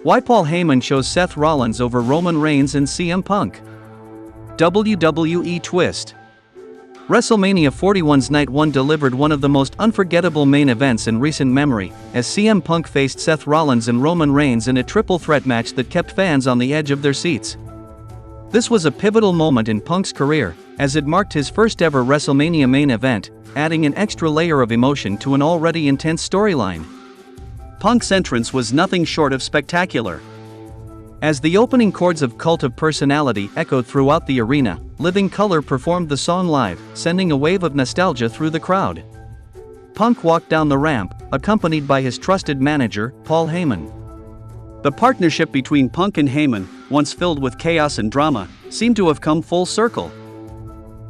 Why Paul Heyman chose Seth Rollins over Roman Reigns and CM Punk. WWE twist. WrestleMania 41's Night 1 delivered one of the most unforgettable main events in recent memory, as CM Punk faced Seth Rollins and Roman Reigns in a triple threat match that kept fans on the edge of their seats. This was a pivotal moment in Punk's career, as it marked his first ever WrestleMania main event, adding an extra layer of emotion to an already intense storyline. Punk's entrance was nothing short of spectacular. As the opening chords of Cult of Personality echoed throughout the arena, Living Colour performed the song live, sending a wave of nostalgia through the crowd. Punk walked down the ramp, accompanied by his trusted manager, Paul Heyman. The partnership between Punk and Heyman, once filled with chaos and drama, seemed to have come full circle.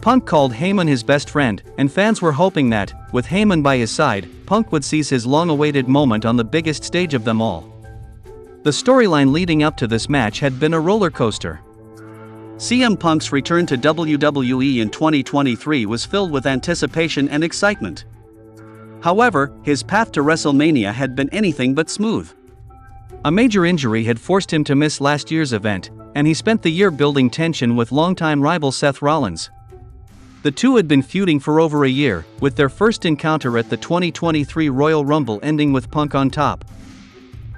Punk called Heyman his best friend, and fans were hoping that, with Heyman by his side, Punk would seize his long-awaited moment on the biggest stage of them all. The storyline leading up to this match had been a roller coaster. CM Punk's return to WWE in 2023 was filled with anticipation and excitement. However, his path to WrestleMania had been anything but smooth. A major injury had forced him to miss last year's event, and he spent the year building tension with longtime rival Seth Rollins. The two had been feuding for over a year, with their first encounter at the 2023 Royal Rumble ending with Punk on top.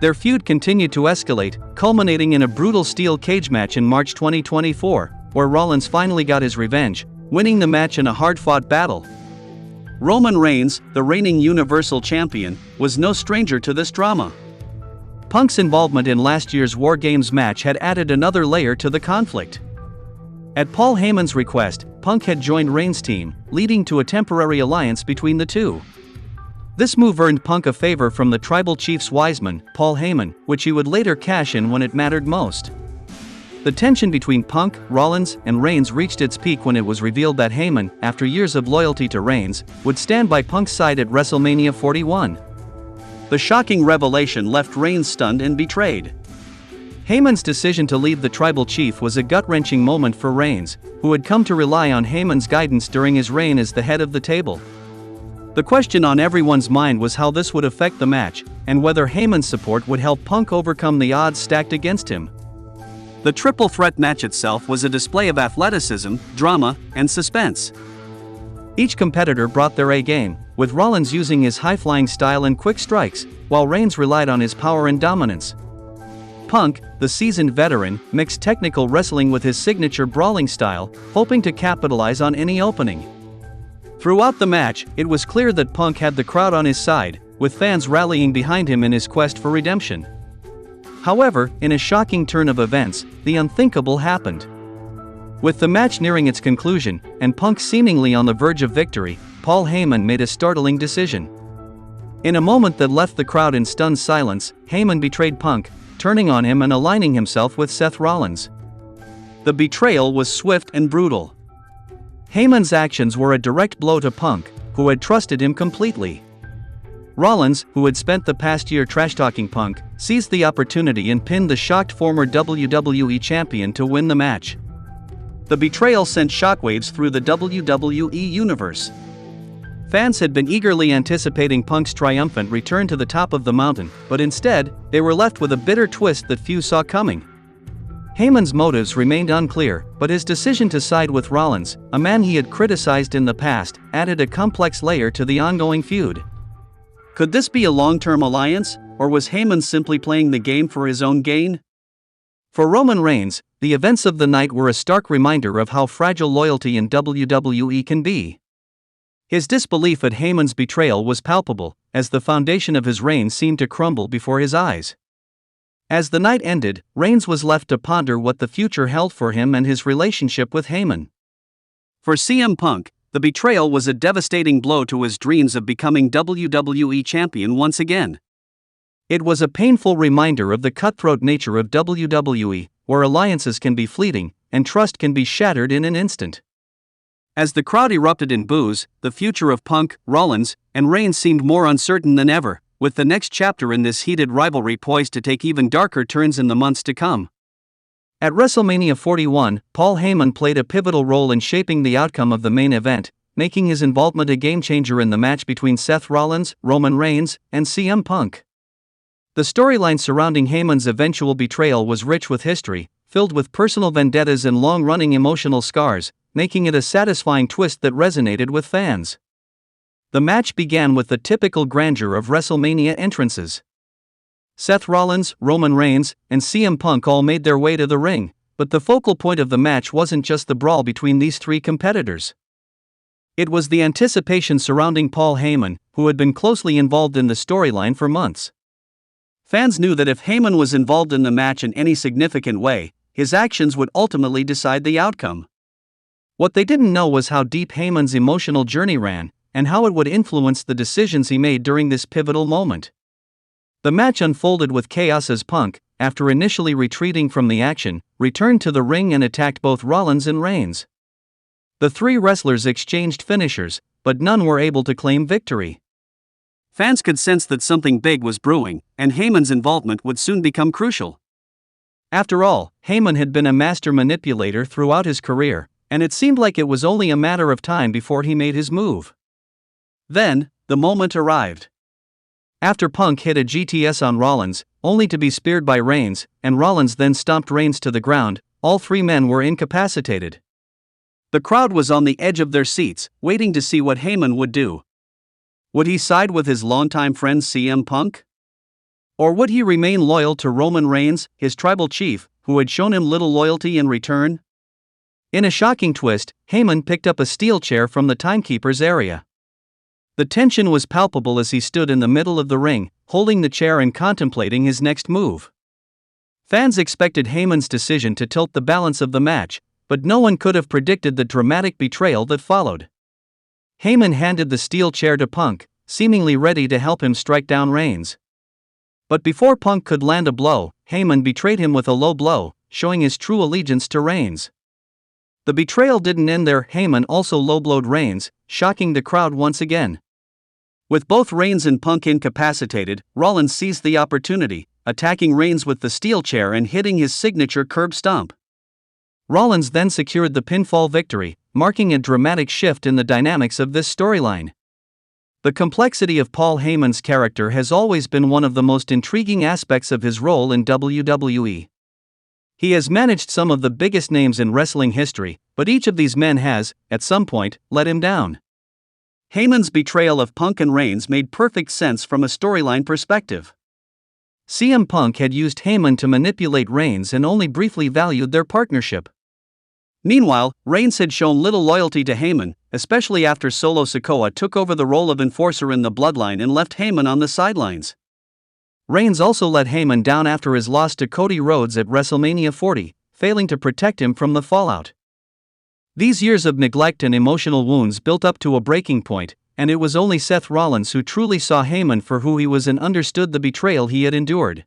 Their feud continued to escalate, culminating in a brutal steel cage match in March 2024, where Rollins finally got his revenge, winning the match in a hard-fought battle. Roman Reigns, the reigning Universal Champion, was no stranger to this drama. Punk's involvement in last year's War Games match had added another layer to the conflict. At Paul Heyman's request, Punk had joined Reigns' team, leading to a temporary alliance between the two. This move earned Punk a favor from the Tribal Chief's wiseman, Paul Heyman, which he would later cash in when it mattered most. The tension between Punk, Rollins, and Reigns reached its peak when it was revealed that Heyman, after years of loyalty to Reigns, would stand by Punk's side at WrestleMania 41. The shocking revelation left Reigns stunned and betrayed. Heyman's decision to leave the Tribal Chief was a gut-wrenching moment for Reigns, who had come to rely on Heyman's guidance during his reign as the head of the table. The question on everyone's mind was how this would affect the match, and whether Heyman's support would help Punk overcome the odds stacked against him. The triple threat match itself was a display of athleticism, drama, and suspense. Each competitor brought their A-game, with Rollins using his high-flying style and quick strikes, while Reigns relied on his power and dominance. Punk, the seasoned veteran, mixed technical wrestling with his signature brawling style, hoping to capitalize on any opening. Throughout the match, it was clear that Punk had the crowd on his side, with fans rallying behind him in his quest for redemption. However, in a shocking turn of events, the unthinkable happened. With the match nearing its conclusion, and Punk seemingly on the verge of victory, Paul Heyman made a startling decision. In a moment that left the crowd in stunned silence, Heyman betrayed Punk, turning on him and aligning himself with Seth Rollins. The betrayal was swift and brutal. Heyman's actions were a direct blow to Punk, who had trusted him completely. Rollins, who had spent the past year trash-talking Punk, seized the opportunity and pinned the shocked former WWE champion to win the match. The betrayal sent shockwaves through the WWE universe. Fans had been eagerly anticipating Punk's triumphant return to the top of the mountain, but instead, they were left with a bitter twist that few saw coming. Heyman's motives remained unclear, but his decision to side with Rollins, a man he had criticized in the past, added a complex layer to the ongoing feud. Could this be a long-term alliance, or was Heyman simply playing the game for his own gain? For Roman Reigns, the events of the night were a stark reminder of how fragile loyalty in WWE can be. His disbelief at Heyman's betrayal was palpable, as the foundation of his reign seemed to crumble before his eyes. As the night ended, Reigns was left to ponder what the future held for him and his relationship with Heyman. For CM Punk, the betrayal was a devastating blow to his dreams of becoming WWE champion once again. It was a painful reminder of the cutthroat nature of WWE, where alliances can be fleeting, and trust can be shattered in an instant. As the crowd erupted in boos, the future of Punk, Rollins, and Reigns seemed more uncertain than ever, with the next chapter in this heated rivalry poised to take even darker turns in the months to come. At WrestleMania 41, Paul Heyman played a pivotal role in shaping the outcome of the main event, making his involvement a game-changer in the match between Seth Rollins, Roman Reigns, and CM Punk. The storyline surrounding Heyman's eventual betrayal was rich with history, filled with personal vendettas and long-running emotional scars, making it a satisfying twist that resonated with fans. The match began with the typical grandeur of WrestleMania entrances. Seth Rollins, Roman Reigns, and CM Punk all made their way to the ring, but the focal point of the match wasn't just the brawl between these three competitors. It was the anticipation surrounding Paul Heyman, who had been closely involved in the storyline for months. Fans knew that if Heyman was involved in the match in any significant way, his actions would ultimately decide the outcome. What they didn't know was how deep Heyman's emotional journey ran, and how it would influence the decisions he made during this pivotal moment. The match unfolded with chaos as Punk, after initially retreating from the action, returned to the ring and attacked both Rollins and Reigns. The three wrestlers exchanged finishers, but none were able to claim victory. Fans could sense that something big was brewing, and Heyman's involvement would soon become crucial. After all, Heyman had been a master manipulator throughout his career, and it seemed like it was only a matter of time before he made his move. Then, the moment arrived. After Punk hit a GTS on Rollins, only to be speared by Reigns, and Rollins then stomped Reigns to the ground, all three men were incapacitated. The crowd was on the edge of their seats, waiting to see what Heyman would do. Would he side with his longtime friend CM Punk? Or would he remain loyal to Roman Reigns, his tribal chief, who had shown him little loyalty in return? In a shocking twist, Heyman picked up a steel chair from the timekeeper's area. The tension was palpable as he stood in the middle of the ring, holding the chair and contemplating his next move. Fans expected Heyman's decision to tilt the balance of the match, but no one could have predicted the dramatic betrayal that followed. Heyman handed the steel chair to Punk, seemingly ready to help him strike down Reigns. But before Punk could land a blow, Heyman betrayed him with a low blow, showing his true allegiance to Reigns. The betrayal didn't end there. Heyman also low-blowed Reigns, shocking the crowd once again. With both Reigns and Punk incapacitated, Rollins seized the opportunity, attacking Reigns with the steel chair and hitting his signature curb stomp. Rollins then secured the pinfall victory, marking a dramatic shift in the dynamics of this storyline. The complexity of Paul Heyman's character has always been one of the most intriguing aspects of his role in WWE. He has managed some of the biggest names in wrestling history, but each of these men has, at some point, let him down. Heyman's betrayal of Punk and Reigns made perfect sense from a storyline perspective. CM Punk had used Heyman to manipulate Reigns and only briefly valued their partnership. Meanwhile, Reigns had shown little loyalty to Heyman, especially after Solo Sikoa took over the role of enforcer in the Bloodline and left Heyman on the sidelines. Reigns also let Heyman down after his loss to Cody Rhodes at WrestleMania 40, failing to protect him from the fallout. These years of neglect and emotional wounds built up to a breaking point, and it was only Seth Rollins who truly saw Heyman for who he was and understood the betrayal he had endured.